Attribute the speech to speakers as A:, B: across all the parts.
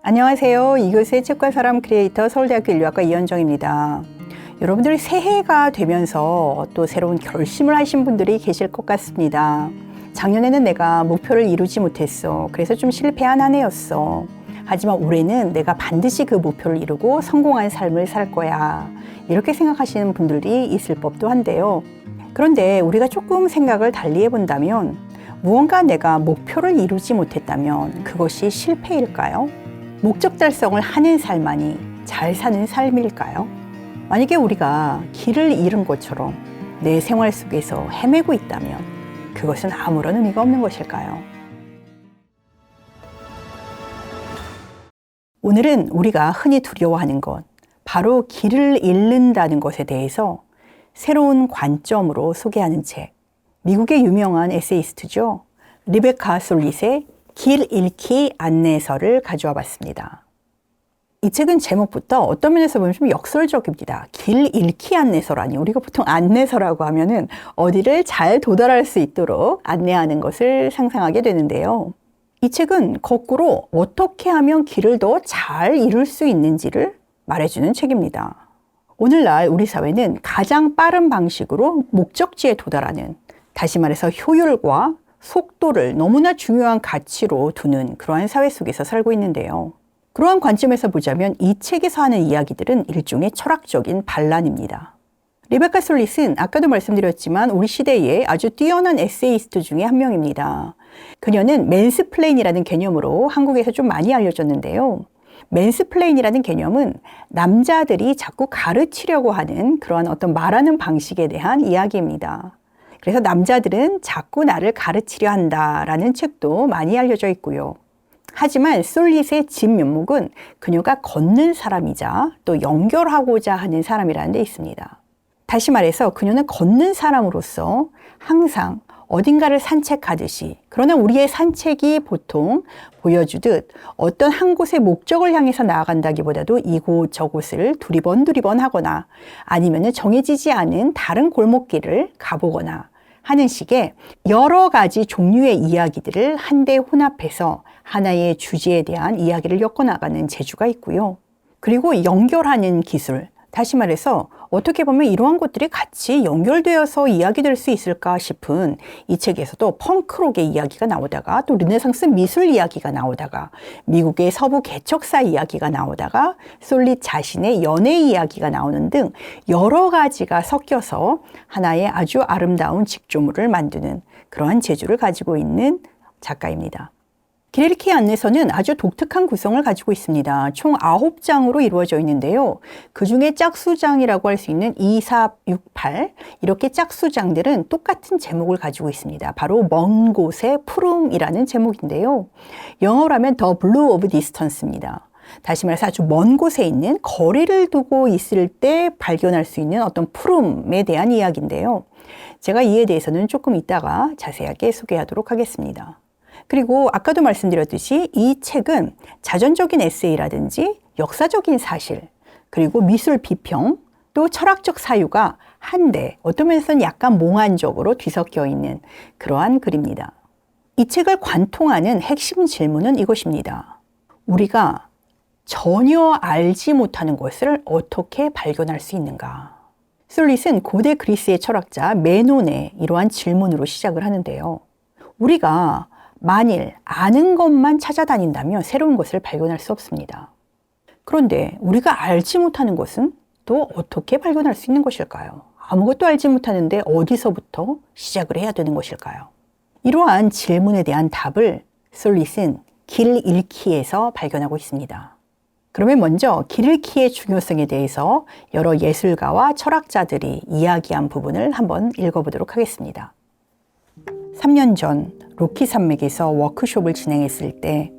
A: 안녕하세요. 이곳의 책과 사람 크리에이터 서울대학교 인류학과 이현정입니다. 여러분들이 새해가 되면서 또 새로운 결심을 하신 분들이 계실 것 같습니다. 작년에는 내가 목표를 이루지 못했어. 그래서 좀 실패한 한 해였어. 하지만 올해는 내가 반드시 그 목표를 이루고 성공한 삶을 살 거야. 이렇게 생각하시는 분들이 있을 법도 한데요. 그런데 우리가 조금 생각을 달리 해본다면 무언가 내가 목표를 이루지 못했다면 그것이 실패일까요? 목적 달성을 하는 삶만이 잘 사는 삶일까요? 만약에 우리가 길을 잃은 것처럼 내 생활 속에서 헤매고 있다면 그것은 아무런 의미가 없는 것일까요? 오늘은 우리가 흔히 두려워하는 것, 바로 길을 잃는다는 것에 대해서 새로운 관점으로 소개하는 책, 미국의 유명한 에세이스트죠. 리베카 솔릿의 길 잃기 안내서를 가져와 봤습니다. 이 책은 제목부터 어떤 면에서 보면 좀 역설적입니다. 길 잃기 안내서라니. 우리가 보통 안내서라고 하면은 어디를 잘 도달할 수 있도록 안내하는 것을 상상하게 되는데요. 이 책은 거꾸로 어떻게 하면 길을 더 잘 잃을 수 있는지를 말해주는 책입니다. 오늘날 우리 사회는 가장 빠른 방식으로 목적지에 도달하는, 다시 말해서 효율과 속도를 너무나 중요한 가치로 두는 그러한 사회 속에서 살고 있는데요. 그러한 관점에서 보자면 이 책에서 하는 이야기들은 일종의 철학적인 반란입니다. 리베카 솔릿은 아까도 말씀드렸지만 우리 시대의 아주 뛰어난 에세이스트 중에 한 명입니다. 그녀는 맨스플레인이라는 개념으로 한국에서 좀 많이 알려졌는데요. 맨스플레인이라는 개념은 남자들이 자꾸 가르치려고 하는 그러한 어떤 말하는 방식에 대한 이야기입니다. 그래서 남자들은 자꾸 나를 가르치려 한다라는 책도 많이 알려져 있고요. 하지만 솔릿의 진면목은 그녀가 걷는 사람이자 또 연결하고자 하는 사람이라는 데 있습니다. 다시 말해서 그녀는 걷는 사람으로서 항상 어딘가를 산책하듯이, 그러나 우리의 산책이 보통 보여주듯 어떤 한 곳의 목적을 향해서 나아간다기보다도 이곳 저곳을 두리번 하거나 아니면 정해지지 않은 다른 골목길을 가보거나 하는 식의 여러 가지 종류의 이야기들을 한데 혼합해서 하나의 주제에 대한 이야기를 엮어나가는 재주가 있고요. 그리고 연결하는 기술, 다시 말해서 어떻게 보면 이러한 것들이 같이 연결되어서 이야기될 수 있을까 싶은 이 책에서도 펑크록의 이야기가 나오다가 또 르네상스 미술 이야기가 나오다가 미국의 서부 개척사 이야기가 나오다가 솔릿 자신의 연애 이야기가 나오는 등 여러 가지가 섞여서 하나의 아주 아름다운 직조물을 만드는 그러한 재주를 가지고 있는 작가입니다. 길 잃기 안내서는 아주 독특한 구성을 가지고 있습니다. 총 9장으로 이루어져 있는데요. 그 중에 짝수장이라고 할 수 있는 2, 4, 6, 8 이렇게 짝수장들은 똑같은 제목을 가지고 있습니다. 바로 먼 곳의 푸름이라는 제목인데요. 영어로 하면 The Blue of Distance입니다. 다시 말해서 아주 먼 곳에 있는 거리를 두고 있을 때 발견할 수 있는 어떤 푸름에 대한 이야기인데요. 제가 이에 대해서는 조금 이따가 자세하게 소개하도록 하겠습니다. 그리고 아까도 말씀드렸듯이 이 책은 자전적인 에세이라든지 역사적인 사실, 그리고 미술 비평, 또 철학적 사유가 한데 어떤 면에서는 약간 몽환적으로 뒤섞여 있는 그러한 글입니다. 이 책을 관통하는 핵심 질문은 이것입니다. 우리가 전혀 알지 못하는 것을 어떻게 발견할 수 있는가? 솔릿은 고대 그리스의 철학자 메논의 이러한 질문으로 시작을 하는데요. 우리가 만일 아는 것만 찾아다닌다면 새로운 것을 발견할 수 없습니다. 그런데 우리가 알지 못하는 것은 또 어떻게 발견할 수 있는 것일까요? 아무것도 알지 못하는데 어디서부터 시작을 해야 되는 것일까요? 이러한 질문에 대한 답을 솔릿은 길 잃기에서 발견하고 있습니다. 그러면 먼저 길 잃기의 중요성에 대해서 여러 예술가와 철학자들이 이야기한 부분을 한번 읽어보도록 하겠습니다. 3년 전 로키 산맥에서 워크숍을 진행했을 때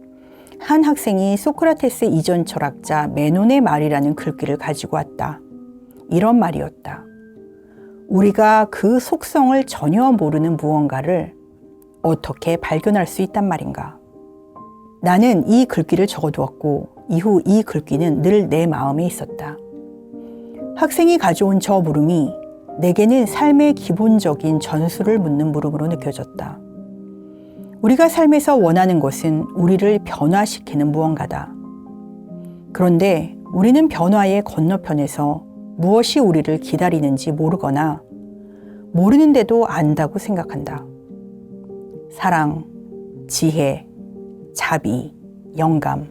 A: 한 학생이 소크라테스 이전 철학자 메논의 말이라는 글귀를 가지고 왔다. 이런 말이었다. 우리가 그 속성을 전혀 모르는 무언가를 어떻게 발견할 수 있단 말인가. 나는 이 글귀를 적어두었고 이후 이 글귀는 늘 내 마음에 있었다. 학생이 가져온 저 물음이 내게는 삶의 기본적인 전술을 묻는 물음으로 느껴졌다. 우리가 삶에서 원하는 것은 우리를 변화시키는 무언가다. 그런데 우리는 변화의 건너편에서 무엇이 우리를 기다리는지 모르거나 모르는데도 안다고 생각한다. 사랑, 지혜, 자비, 영감.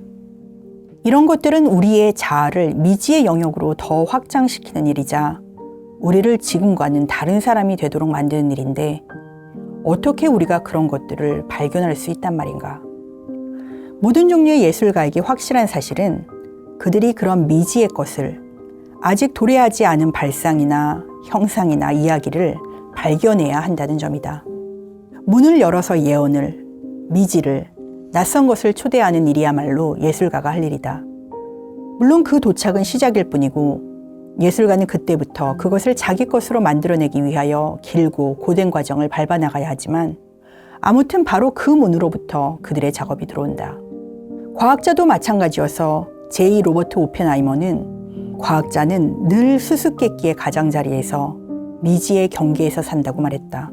A: 이런 것들은 우리의 자아를 미지의 영역으로 더 확장시키는 일이자 우리를 지금과는 다른 사람이 되도록 만드는 일인데 어떻게 우리가 그런 것들을 발견할 수 있단 말인가? 모든 종류의 예술가에게 확실한 사실은 그들이 그런 미지의 것을 아직 도래하지 않은 발상이나 형상이나 이야기를 발견해야 한다는 점이다. 문을 열어서 예언을, 미지를, 낯선 것을 초대하는 일이야말로 예술가가 할 일이다. 물론 그 도착은 시작일 뿐이고 예술가는 그때부터 그것을 자기 것으로 만들어내기 위하여 길고 고된 과정을 밟아나가야 하지만 아무튼 바로 그 문으로부터 그들의 작업이 들어온다. 과학자도 마찬가지여서 제2 로버트 오펜하이머는 과학자는 늘 수수께끼의 가장자리에서 미지의 경계에서 산다고 말했다.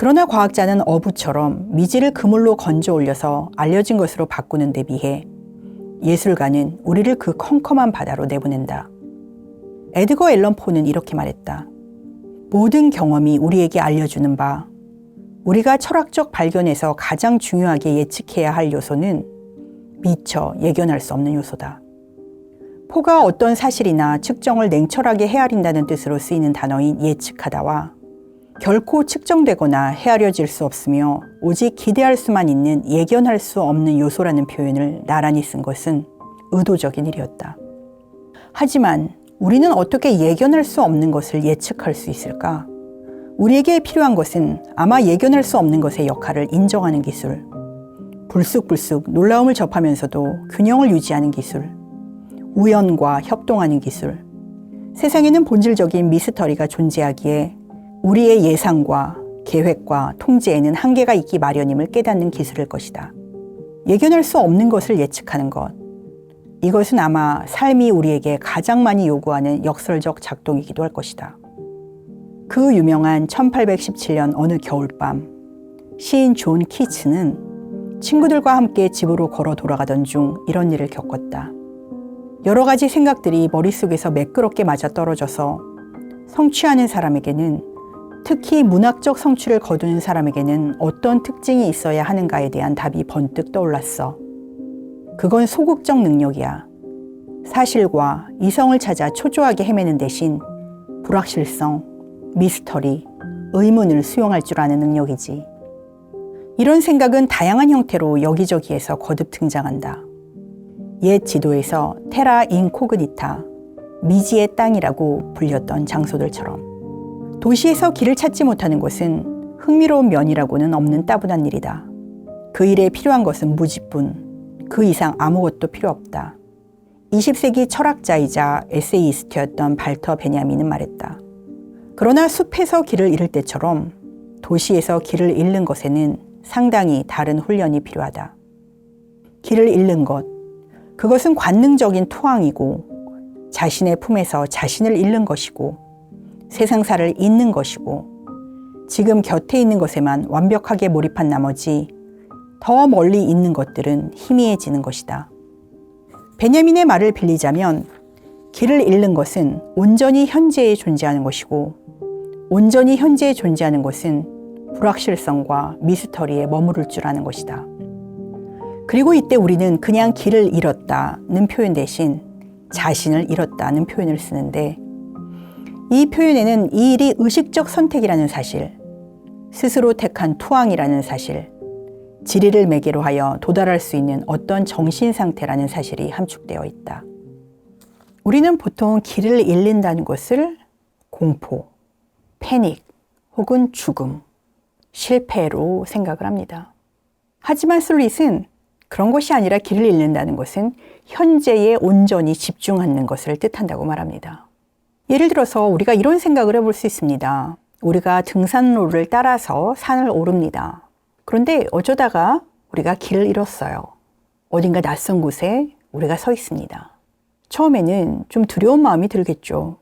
A: 그러나 과학자는 어부처럼 미지를 그물로 건져 올려서 알려진 것으로 바꾸는 데 비해 예술가는 우리를 그 컴컴한 바다로 내보낸다. 에드거 앨런 포는 이렇게 말했다. 모든 경험이 우리에게 알려주는 바, 우리가 철학적 발견에서 가장 중요하게 예측해야 할 요소는 미처 예견할 수 없는 요소다. 포가 어떤 사실이나 측정을 냉철하게 헤아린다는 뜻으로 쓰이는 단어인 예측하다와 결코 측정되거나 헤아려질 수 없으며 오직 기대할 수만 있는 예견할 수 없는 요소라는 표현을 나란히 쓴 것은 의도적인 일이었다. 하지만 우리는 어떻게 예견할 수 없는 것을 예측할 수 있을까? 우리에게 필요한 것은 아마 예견할 수 없는 것의 역할을 인정하는 기술, 불쑥불쑥 놀라움을 접하면서도 균형을 유지하는 기술, 우연과 협동하는 기술. 세상에는 본질적인 미스터리가 존재하기에 우리의 예상과 계획과 통제에는 한계가 있기 마련임을 깨닫는 기술일 것이다. 예견할 수 없는 것을 예측하는 것. 이것은 아마 삶이 우리에게 가장 많이 요구하는 역설적 작동이기도 할 것이다. 그 유명한 1817년 어느 겨울밤, 시인 존 키츠는 친구들과 함께 집으로 걸어 돌아가던 중 이런 일을 겪었다. 여러 가지 생각들이 머릿속에서 매끄럽게 맞아떨어져서 성취하는 사람에게는, 특히 문학적 성취를 거두는 사람에게는 어떤 특징이 있어야 하는가에 대한 답이 번뜩 떠올랐어. 그건 소극적 능력이야. 사실과 이성을 찾아 초조하게 헤매는 대신 불확실성, 미스터리, 의문을 수용할 줄 아는 능력이지. 이런 생각은 다양한 형태로 여기저기에서 거듭 등장한다. 옛 지도에서 테라 인코그니타, 미지의 땅이라고 불렸던 장소들처럼 도시에서 길을 찾지 못하는 것은 흥미로운 면이라고는 없는 따분한 일이다. 그 일에 필요한 것은 무지뿐, 그 이상 아무것도 필요 없다. 20세기 철학자이자 에세이스트였던 발터 베냐민은 말했다. 그러나 숲에서 길을 잃을 때처럼 도시에서 길을 잃는 것에는 상당히 다른 훈련이 필요하다. 길을 잃는 것, 그것은 관능적인 토항이고 자신의 품에서 자신을 잃는 것이고 세상사를 잊는 것이고 지금 곁에 있는 것에만 완벽하게 몰입한 나머지 더 멀리 있는 것들은 희미해지는 것이다. 베냐민의 말을 빌리자면 길을 잃는 것은 온전히 현재에 존재하는 것이고 온전히 현재에 존재하는 것은 불확실성과 미스터리에 머무를 줄 아는 것이다. 그리고 이때 우리는 그냥 길을 잃었다는 표현 대신 자신을 잃었다는 표현을 쓰는데 이 표현에는 이 일이 의식적 선택이라는 사실, 스스로 택한 투항이라는 사실, 지리를 매개로 하여 도달할 수 있는 어떤 정신 상태라는 사실이 함축되어 있다. 우리는 보통 길을 잃는다는 것을 공포, 패닉 혹은 죽음, 실패로 생각을 합니다. 하지만 슬릿은 그런 것이 아니라 길을 잃는다는 것은 현재에 온전히 집중하는 것을 뜻한다고 말합니다. 예를 들어서 우리가 이런 생각을 해볼 수 있습니다. 우리가 등산로를 따라서 산을 오릅니다. 그런데 어쩌다가 우리가 길을 잃었어요. 어딘가 낯선 곳에 우리가 서 있습니다. 처음에는 좀 두려운 마음이 들겠죠.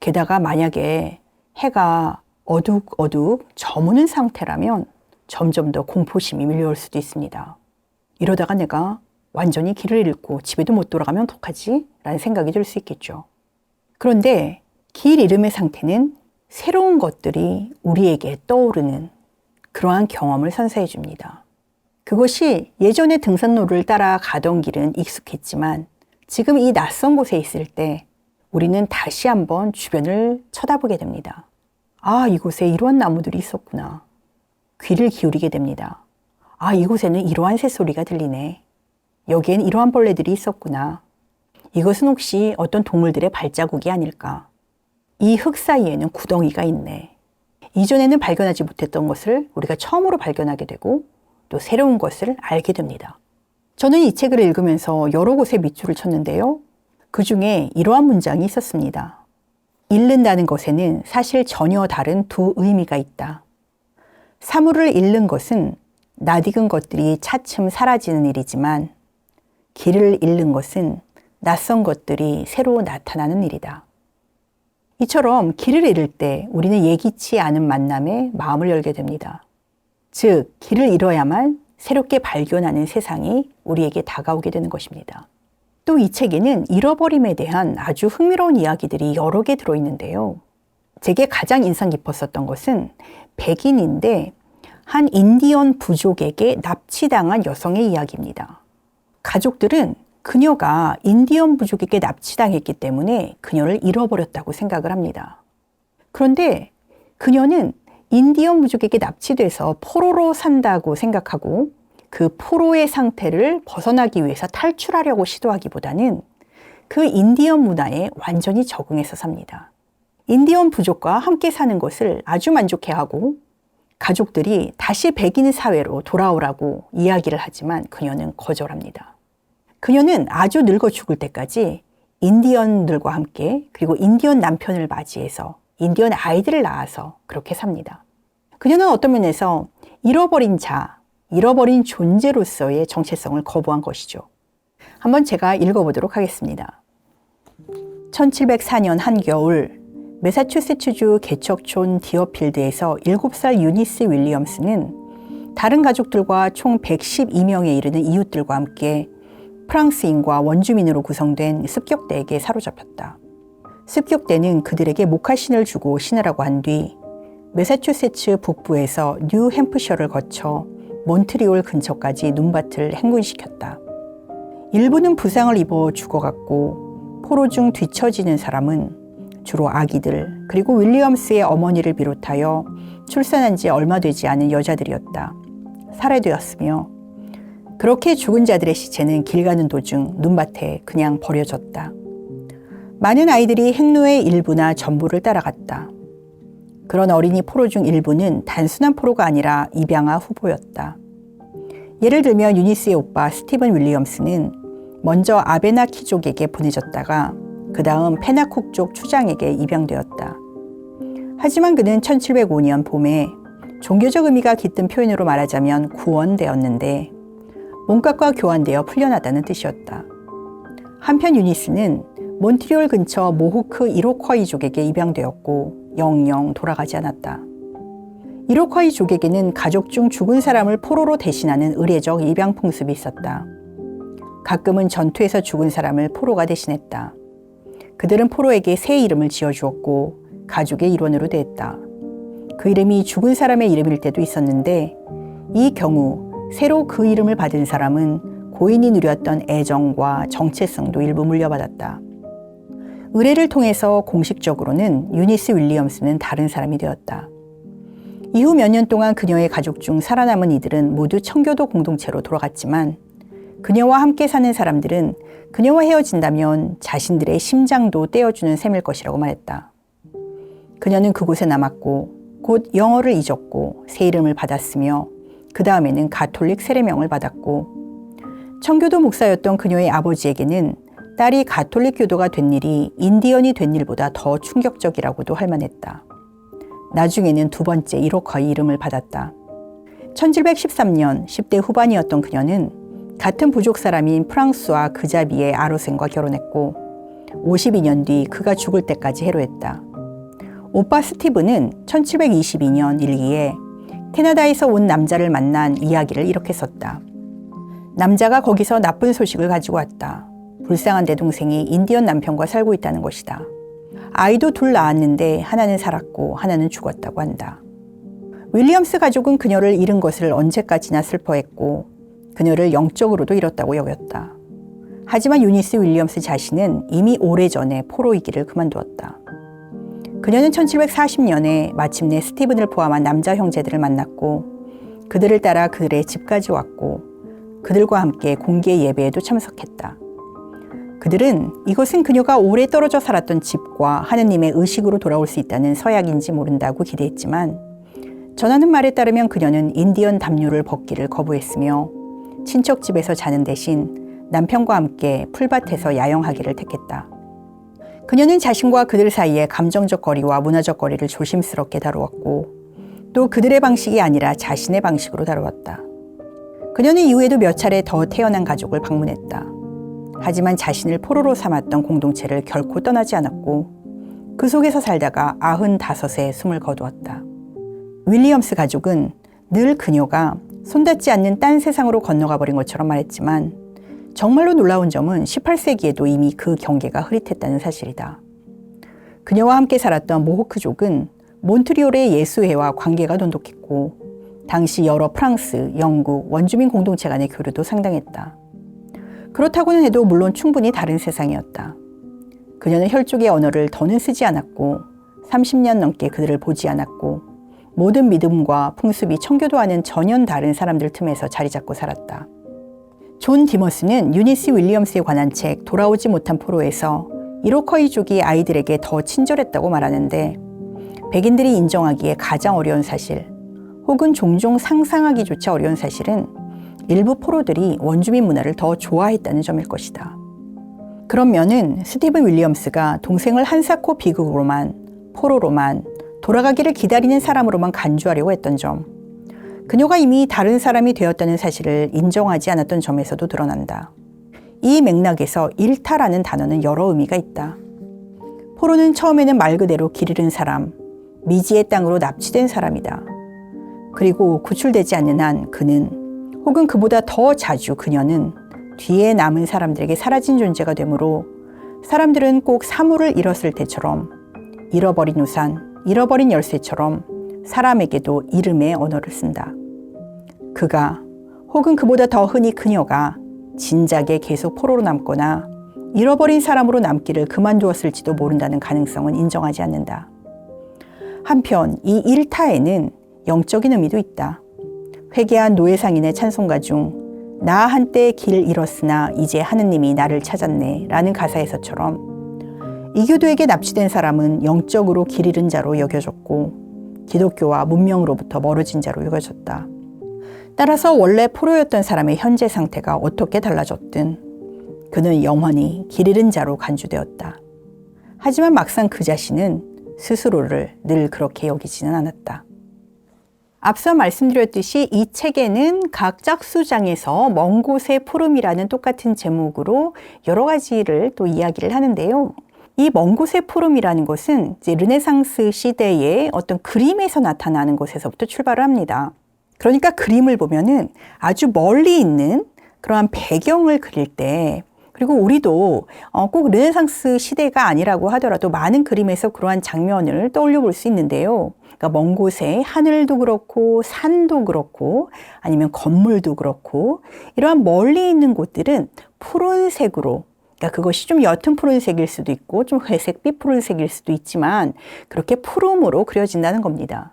A: 게다가 만약에 해가 어둑어둑 저무는 상태라면 점점 더 공포심이 밀려올 수도 있습니다. 이러다가 내가 완전히 길을 잃고 집에도 못 돌아가면 어떡하지? 라는 생각이 들 수 있겠죠. 그런데 길 잃음의 상태는 새로운 것들이 우리에게 떠오르는 그러한 경험을 선사해 줍니다. 그것이 예전에 등산로를 따라 가던 길은 익숙했지만 지금 이 낯선 곳에 있을 때 우리는 다시 한번 주변을 쳐다보게 됩니다. 아, 이곳에 이러한 나무들이 있었구나. 귀를 기울이게 됩니다. 아, 이곳에는 이러한 새소리가 들리네. 여기엔 이러한 벌레들이 있었구나. 이것은 혹시 어떤 동물들의 발자국이 아닐까? 이 흙 사이에는 구덩이가 있네. 이전에는 발견하지 못했던 것을 우리가 처음으로 발견하게 되고 또 새로운 것을 알게 됩니다. 저는 이 책을 읽으면서 여러 곳에 밑줄을 쳤는데요. 그 중에 이러한 문장이 있었습니다. 잃는다는 것에는 사실 전혀 다른 두 의미가 있다. 사물을 잃는 것은 낯익은 것들이 차츰 사라지는 일이지만 길을 잃는 것은 낯선 것들이 새로 나타나는 일이다. 이처럼 길을 잃을 때 우리는 예기치 않은 만남에 마음을 열게 됩니다. 즉, 길을 잃어야만 새롭게 발견하는 세상이 우리에게 다가오게 되는 것입니다. 또 이 책에는 잃어버림에 대한 아주 흥미로운 이야기들이 여러 개 들어있는데요. 제게 가장 인상 깊었었던 것은 백인인데 한 인디언 부족에게 납치당한 여성의 이야기입니다. 가족들은 그녀가 인디언 부족에게 납치당했기 때문에 그녀를 잃어버렸다고 생각을 합니다. 그런데 그녀는 인디언 부족에게 납치돼서 포로로 산다고 생각하고 그 포로의 상태를 벗어나기 위해서 탈출하려고 시도하기보다는 그 인디언 문화에 완전히 적응해서 삽니다. 인디언 부족과 함께 사는 것을 아주 만족해하고 가족들이 다시 백인 사회로 돌아오라고 이야기를 하지만 그녀는 거절합니다. 그녀는 아주 늙어 죽을 때까지 인디언들과 함께 그리고 인디언 남편을 맞이해서 인디언 아이들을 낳아서 그렇게 삽니다. 그녀는 어떤 면에서 잃어버린 자, 잃어버린 존재로서의 정체성을 거부한 것이죠. 한번 제가 읽어보도록 하겠습니다. 1704년 한겨울 매사추세츠주 개척촌 디어필드에서 7살 유니스 윌리엄스는 다른 가족들과 총 112명에 이르는 이웃들과 함께 프랑스인과 원주민으로 구성된 습격대에게 사로잡혔다. 습격대는 그들에게 목화신을 주고 신으라고 한 뒤 매사추세츠 북부에서 뉴햄프셔를 거쳐 몬트리올 근처까지 눈밭을 행군시켰다. 일부는 부상을 입어 죽어갔고 포로 중 뒤처지는 사람은 주로 아기들 그리고 윌리엄스의 어머니를 비롯하여 출산한 지 얼마 되지 않은 여자들이었다. 살해되었으며 그렇게 죽은 자들의 시체는 길 가는 도중 눈밭에 그냥 버려졌다. 많은 아이들이 행로의 일부나 전부를 따라갔다. 그런 어린이 포로 중 일부는 단순한 포로가 아니라 입양아 후보였다. 예를 들면 유니스의 오빠 스티븐 윌리엄스는 먼저 아베나키족에게 보내졌다가 그 다음 페나콕족 추장에게 입양되었다. 하지만 그는 1705년 봄에 종교적 의미가 깃든 표현으로 말하자면 구원되었는데 몸값과 교환되어 풀려나다는 뜻이었다. 한편 유니스는 몬트리올 근처 모호크 이로콰이족에게 입양되었고 영영 돌아가지 않았다. 이로콰이족에게는 가족 중 죽은 사람을 포로로 대신하는 의례적 입양 풍습이 있었다. 가끔은 전투에서 죽은 사람을 포로가 대신했다. 그들은 포로에게 새 이름을 지어주었고 가족의 일원으로 대했다. 그 이름이 죽은 사람의 이름일 때도 있었는데 이 경우 새로 그 이름을 받은 사람은 고인이 누렸던 애정과 정체성도 일부 물려받았다. 의례를 통해서 공식적으로는 유니스 윌리엄스는 다른 사람이 되었다. 이후 몇 년 동안 그녀의 가족 중 살아남은 이들은 모두 청교도 공동체로 돌아갔지만 그녀와 함께 사는 사람들은 그녀와 헤어진다면 자신들의 심장도 떼어주는 셈일 것이라고 말했다. 그녀는 그곳에 남았고 곧 영어를 잊었고 새 이름을 받았으며 그 다음에는 가톨릭 세례명을 받았고 청교도 목사였던 그녀의 아버지에게는 딸이 가톨릭 교도가 된 일이 인디언이 된 일보다 더 충격적이라고도 할 만했다. 나중에는 두 번째 이로콰이 이름을 받았다. 1713년 10대 후반이었던 그녀는 같은 부족 사람인 프랑스와 그자비의 아로센과 결혼했고 52년 뒤 그가 죽을 때까지 해로했다. 오빠 스티브는 1722년 일기에 캐나다에서 온 남자를 만난 이야기를 이렇게 썼다. 남자가 거기서 나쁜 소식을 가지고 왔다. 불쌍한 내 동생이 인디언 남편과 살고 있다는 것이다. 아이도 둘 낳았는데 하나는 살았고 하나는 죽었다고 한다. 윌리엄스 가족은 그녀를 잃은 것을 언제까지나 슬퍼했고 그녀를 영적으로도 잃었다고 여겼다. 하지만 유니스 윌리엄스 자신은 이미 오래전에 포로이기를 그만두었다. 그녀는 1740년에 마침내 스티븐을 포함한 남자 형제들을 만났고 그들을 따라 그들의 집까지 왔고 그들과 함께 공개 예배에도 참석했다. 그들은 이것은 그녀가 오래 떨어져 살았던 집과 하느님의 의식으로 돌아올 수 있다는 서약인지 모른다고 기대했지만 전하는 말에 따르면 그녀는 인디언 담요를 벗기를 거부했으며 친척 집에서 자는 대신 남편과 함께 풀밭에서 야영하기를 택했다. 그녀는 자신과 그들 사이의 감정적 거리와 문화적 거리를 조심스럽게 다루었고 또 그들의 방식이 아니라 자신의 방식으로 다루었다. 그녀는 이후에도 몇 차례 더 태어난 가족을 방문했다. 하지만 자신을 포로로 삼았던 공동체를 결코 떠나지 않았고 그 속에서 살다가 95세 숨을 거두었다. 윌리엄스 가족은 늘 그녀가 손닿지 않는 딴 세상으로 건너가 버린 것처럼 말했지만 정말로 놀라운 점은 18세기에도 이미 그 경계가 흐릿했다는 사실이다. 그녀와 함께 살았던 모호크족은 몬트리올의 예수회와 관계가 돈독했고 당시 여러 프랑스, 영국, 원주민 공동체 간의 교류도 상당했다. 그렇다고는 해도 물론 충분히 다른 세상이었다. 그녀는 혈족의 언어를 더는 쓰지 않았고 30년 넘게 그들을 보지 않았고 모든 믿음과 풍습이 청교도와는 전혀 다른 사람들 틈에서 자리 잡고 살았다. 존 디머스는 유니스 윌리엄스에 관한 책 돌아오지 못한 포로에서 이로커이족이 아이들에게 더 친절했다고 말하는데 백인들이 인정하기에 가장 어려운 사실 혹은 종종 상상하기조차 어려운 사실은 일부 포로들이 원주민 문화를 더 좋아했다는 점일 것이다. 그런 면은 스티븐 윌리엄스가 동생을 한사코 비극으로만 포로로만 돌아가기를 기다리는 사람으로만 간주하려고 했던 점, 그녀가 이미 다른 사람이 되었다는 사실을 인정하지 않았던 점에서도 드러난다. 이 맥락에서 일타라는 단어는 여러 의미가 있다. 포로는 처음에는 말 그대로 길 잃은 사람, 미지의 땅으로 납치된 사람이다. 그리고 구출되지 않는 한 그는 혹은 그보다 더 자주 그녀는 뒤에 남은 사람들에게 사라진 존재가 되므로 사람들은 꼭 사물을 잃었을 때처럼 잃어버린 우산, 잃어버린 열쇠처럼 사람에게도 이름의 언어를 쓴다. 그가 혹은 그보다 더 흔히 그녀가 진작에 계속 포로로 남거나 잃어버린 사람으로 남기를 그만두었을지도 모른다는 가능성은 인정하지 않는다. 한편 이 일타에는 영적인 의미도 있다. 회개한 노예상인의 찬송가 중 나 한때 길 잃었으나 이제 하느님이 나를 찾았네 라는 가사에서처럼 이교도에게 납치된 사람은 영적으로 길 잃은 자로 여겨졌고 기독교와 문명으로부터 멀어진 자로 여겨졌다. 따라서 원래 포로였던 사람의 현재 상태가 어떻게 달라졌든 그는 영원히 길 잃은 자로 간주되었다. 하지만 막상 그 자신은 스스로를 늘 그렇게 여기지는 않았다. 앞서 말씀드렸듯이 이 책에는 각 짝수장에서 먼 곳의 푸름이라는 똑같은 제목으로 여러 가지를 또 이야기를 하는데요. 이 먼 곳의 푸름이라는 것은 이제 르네상스 시대의 어떤 그림에서 나타나는 것에서부터 출발을 합니다. 그러니까 그림을 보면은 아주 멀리 있는 그러한 배경을 그릴 때, 그리고 우리도 꼭 르네상스 시대가 아니라고 하더라도 많은 그림에서 그러한 장면을 떠올려 볼 수 있는데요. 그러니까 먼 곳에 하늘도 그렇고 산도 그렇고 아니면 건물도 그렇고 이러한 멀리 있는 곳들은 푸른색으로, 그러니까 그것이 좀 옅은 푸른색일 수도 있고 좀 회색빛 푸른색일 수도 있지만 그렇게 푸름으로 그려진다는 겁니다.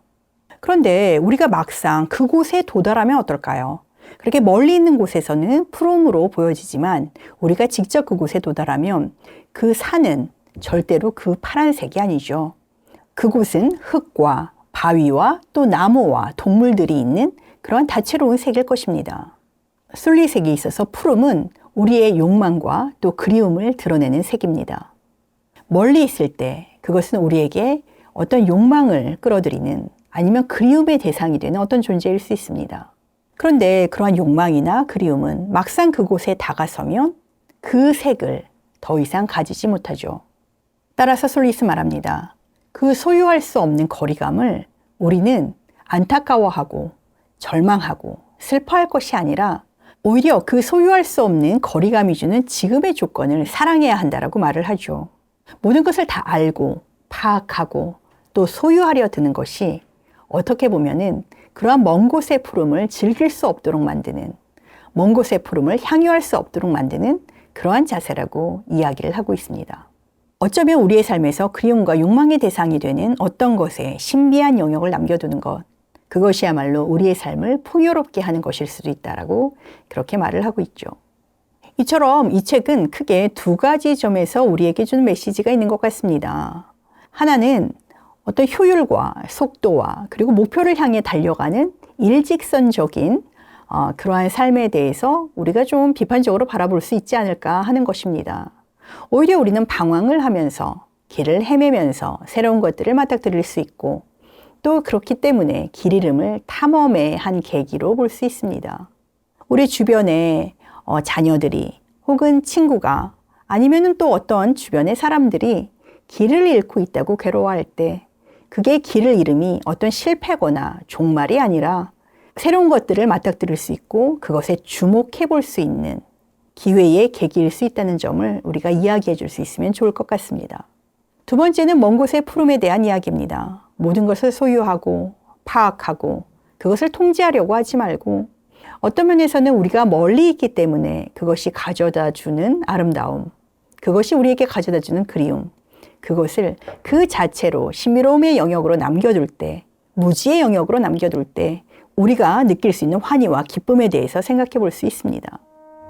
A: 그런데 우리가 막상 그곳에 도달하면 어떨까요? 그렇게 멀리 있는 곳에서는 푸름으로 보여지지만 우리가 직접 그곳에 도달하면 그 산은 절대로 그 파란색이 아니죠. 그곳은 흙과 바위와 또 나무와 동물들이 있는 그런 다채로운 색일 것입니다. 순리색이 있어서 푸름은 우리의 욕망과 또 그리움을 드러내는 색입니다. 멀리 있을 때 그것은 우리에게 어떤 욕망을 끌어들이는 아니면 그리움의 대상이 되는 어떤 존재일 수 있습니다. 그런데 그러한 욕망이나 그리움은 막상 그곳에 다가서면 그 색을 더 이상 가지지 못하죠. 따라서 솔리스 말합니다. 그 소유할 수 없는 거리감을 우리는 안타까워하고 절망하고 슬퍼할 것이 아니라 오히려 그 소유할 수 없는 거리감이 주는 지금의 조건을 사랑해야 한다라고 말을 하죠. 모든 것을 다 알고 파악하고 또 소유하려 드는 것이 어떻게 보면은 그러한 먼 곳의 푸름을 즐길 수 없도록 만드는, 먼 곳의 푸름을 향유할 수 없도록 만드는 그러한 자세라고 이야기를 하고 있습니다. 어쩌면 우리의 삶에서 그리움과 욕망의 대상이 되는 어떤 것에 신비한 영역을 남겨두는 것, 그것이야말로 우리의 삶을 풍요롭게 하는 것일 수도 있다라고 그렇게 말을 하고 있죠. 이처럼 이 책은 크게 두 가지 점에서 우리에게 주는 메시지가 있는 것 같습니다. 하나는 어떤 효율과 속도와 그리고 목표를 향해 달려가는 일직선적인 그러한 삶에 대해서 우리가 좀 비판적으로 바라볼 수 있지 않을까 하는 것입니다. 오히려 우리는 방황을 하면서 길을 헤매면서 새로운 것들을 맞닥뜨릴 수 있고 또 그렇기 때문에 길 잃음을 탐험의 한 계기로 볼 수 있습니다. 우리 주변에 자녀들이 혹은 친구가 아니면은 또 어떤 주변의 사람들이 길을 잃고 있다고 괴로워할 때 그게 길을 잃음이 어떤 실패거나 종말이 아니라 새로운 것들을 맞닥뜨릴 수 있고 그것에 주목해 볼 수 있는 기회의 계기일 수 있다는 점을 우리가 이야기해 줄 수 있으면 좋을 것 같습니다. 두 번째는 먼 곳의 푸름에 대한 이야기입니다. 모든 것을 소유하고 파악하고 그것을 통제하려고 하지 말고 어떤 면에서는 우리가 멀리 있기 때문에 그것이 가져다 주는 아름다움, 그것이 우리에게 가져다 주는 그리움, 그것을 그 자체로 신비로움의 영역으로 남겨둘 때, 무지의 영역으로 남겨둘 때 우리가 느낄 수 있는 환희와 기쁨에 대해서 생각해 볼 수 있습니다.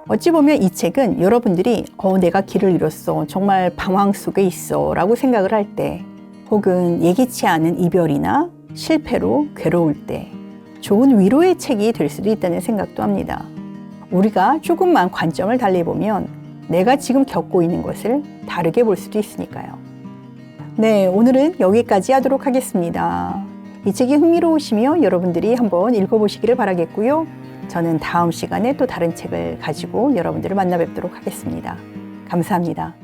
A: 어찌 보면 이 책은 여러분들이 내가 길을 잃었어, 정말 방황 속에 있어 라고 생각을 할 때, 혹은 예기치 않은 이별이나 실패로 괴로울 때 좋은 위로의 책이 될 수도 있다는 생각도 합니다. 우리가 조금만 관점을 달리보면 내가 지금 겪고 있는 것을 다르게 볼 수도 있으니까요. 네, 오늘은 여기까지 하도록 하겠습니다. 이 책이 흥미로우시며 여러분들이 한번 읽어보시기를 바라겠고요. 저는 다음 시간에 또 다른 책을 가지고 여러분들을 만나 뵙도록 하겠습니다. 감사합니다.